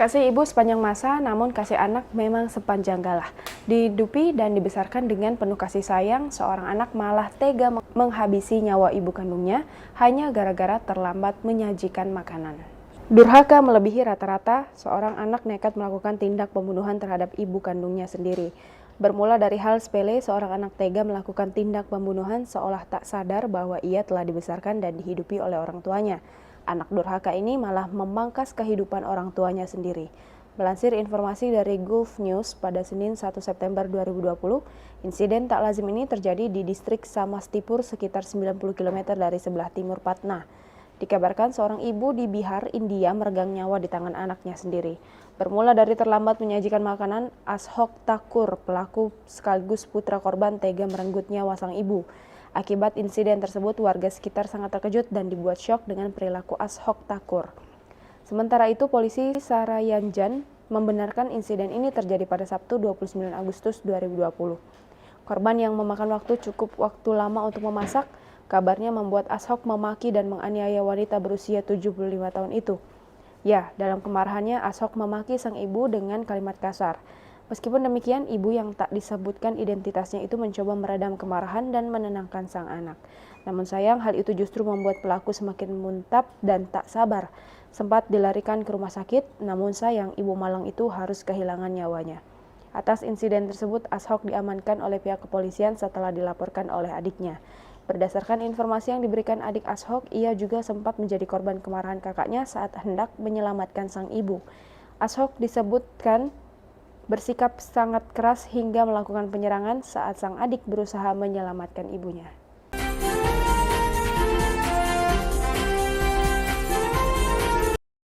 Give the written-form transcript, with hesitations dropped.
Kasih ibu sepanjang masa, namun kasih anak memang sepanjang galah. Dihidupi dan dibesarkan dengan penuh kasih sayang, seorang anak malah tega menghabisi nyawa ibu kandungnya hanya gara-gara terlambat menyajikan makanan. Durhaka melebihi rata-rata, seorang anak nekat melakukan tindak pembunuhan terhadap ibu kandungnya sendiri. Bermula dari hal sepele, seorang anak tega melakukan tindak pembunuhan seolah tak sadar bahwa ia telah dibesarkan dan dihidupi oleh orang tuanya. Anak durhaka ini malah memangkas kehidupan orang tuanya sendiri. Melansir informasi dari Gulf News pada Senin 1 September 2020, insiden tak lazim ini terjadi di distrik Samastipur sekitar 90 km dari sebelah timur Patna. Dikabarkan seorang ibu di Bihar, India meregang nyawa di tangan anaknya sendiri. Bermula dari terlambat menyajikan makanan, Ashok Thakur, pelaku sekaligus putra korban, tega merenggut nyawa sang ibu. Akibat insiden tersebut, warga sekitar sangat terkejut dan dibuat syok dengan perilaku Ashok Thakur. Sementara itu, polisi Sarayanjan membenarkan insiden ini terjadi pada Sabtu 29 Agustus 2020. Korban yang memakan cukup waktu lama untuk memasak, kabarnya membuat Ashok memaki dan menganiaya wanita berusia 75 tahun itu. Ya, dalam kemarahannya Ashok memaki sang ibu dengan kalimat kasar. Meskipun demikian, ibu yang tak disebutkan identitasnya itu mencoba meredam kemarahan dan menenangkan sang anak. Namun sayang, hal itu justru membuat pelaku semakin muntap dan tak sabar. Sempat dilarikan ke rumah sakit, namun sayang ibu malang itu harus kehilangan nyawanya. Atas insiden tersebut, Ashok diamankan oleh pihak kepolisian setelah dilaporkan oleh adiknya. Berdasarkan informasi yang diberikan adik Ashok, ia juga sempat menjadi korban kemarahan kakaknya saat hendak menyelamatkan sang ibu. Ashok disebutkan bersikap sangat keras hingga melakukan penyerangan saat sang adik berusaha menyelamatkan ibunya.